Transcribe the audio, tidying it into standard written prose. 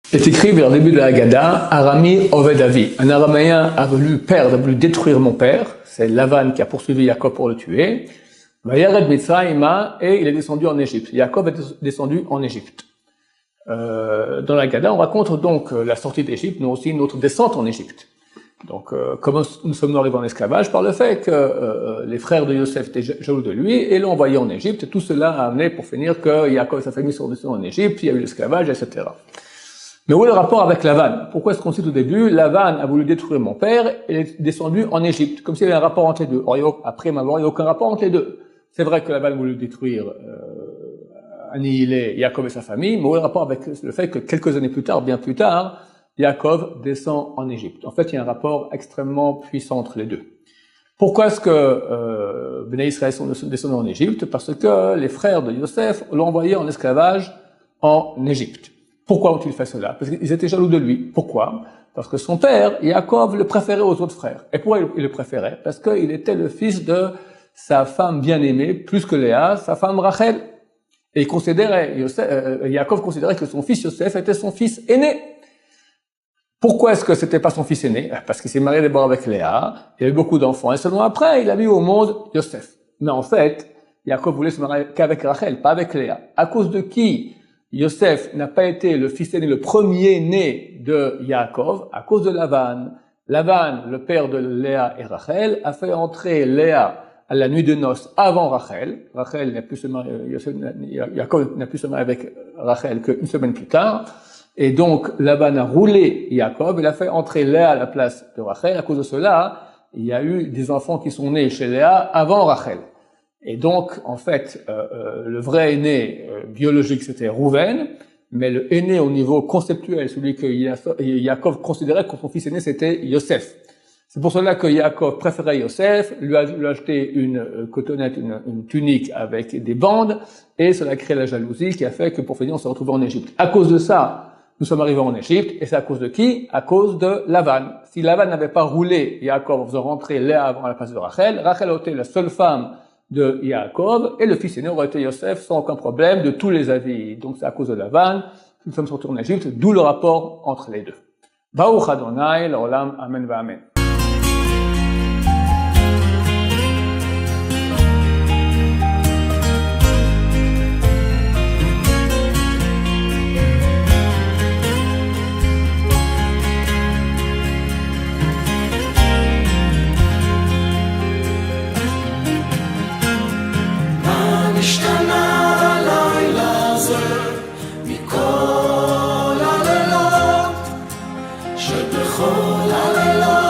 C'est écrit vers le début de la Haggadah, Arami Oved Avi. Un araméen a voulu détruire mon père. C'est Lavan qui a poursuivi Jacob pour le tuer. Vayared Mitzrayima, et il est descendu en Égypte. Jacob est descendu en Égypte. Dans la Haggadah, on raconte donc la sortie d'Égypte, mais aussi notre descente en Égypte. Donc, comment nous sommes arrivés en esclavage? Par le fait que les frères de Yosef étaient jaloux de lui et l'ont envoyé en Égypte. Tout cela a amené pour finir que Jacob et sa famille sont descendus en Égypte, il y a eu l'esclavage, etc. Mais où est le rapport avec Lavan? Pourquoi est-ce qu'on cite au début, Lavan a voulu détruire mon père et est descendu en Égypte, comme s'il y avait un rapport entre les deux. Or, après ma mort, il n'y a aucun rapport entre les deux. C'est vrai que Lavan a voulu détruire, annihiler Jacob et sa famille, mais où est le rapport avec le fait que quelques années plus tard, bien plus tard, Jacob descend en Égypte. En fait, il y a un rapport extrêmement puissant entre les deux. Pourquoi est-ce que Béné Israël sont descendus en Égypte? Parce que les frères de Yosef l'ont envoyé en esclavage en Égypte. Pourquoi ont-ils fait cela? Parce qu'ils étaient jaloux de lui. Pourquoi? Parce que son père, Jacob, le préférait aux autres frères. Et pourquoi il le préférait? Parce qu'il était le fils de sa femme bien-aimée, plus que Léa, sa femme Rachel. Et Jacob considérait que son fils Yosef était son fils aîné. Pourquoi est-ce que c'était pas son fils aîné? Parce qu'il s'est marié d'abord avec Léa, il a eu beaucoup d'enfants, et seulement après, il a mis au monde Yosef. Mais en fait, Jacob voulait se marier qu'avec Rachel, pas avec Léa. À cause de qui Yosef n'a pas été le fils aîné, le premier né de Yaakov, à cause de Lavan. Lavan, le père de Léa et Rachel, a fait entrer Léa à la nuit de noces avant Rachel. Rachel n'a pu se marier, Yaakov n'a pu se marier avec Rachel qu'une semaine plus tard. Et donc, Lavan a roulé Yaakov, il a fait entrer Léa à la place de Rachel. À cause de cela, il y a eu des enfants qui sont nés chez Léa avant Rachel. Et donc, en fait, le vrai aîné biologique, c'était Rouven, mais le aîné au niveau conceptuel, celui que Yaakov considérait que son fils aîné, c'était Yosef. C'est pour cela que Yaakov préférait Yosef, lui a acheté une cotonnette, une tunique avec des bandes, et cela a créé la jalousie qui a fait que pour finir, on s'est retrouvé en Égypte. À cause de ça, nous sommes arrivés en Égypte, et c'est à cause de qui? À cause de Lavan. Si Lavan n'avait pas roulé Yaakov en faisant rentrer Léa avant à la place de Rachel, Rachel aurait été la seule femme de Yaakov, et le fils aîné aurait été Yosef sans aucun problème de tous les avis. Donc c'est à cause de Lavan que nous sommes sortis en Égypte, d'où le rapport entre les deux. Baruch Adonai, l'olam, amen va amen. שבכל הלילות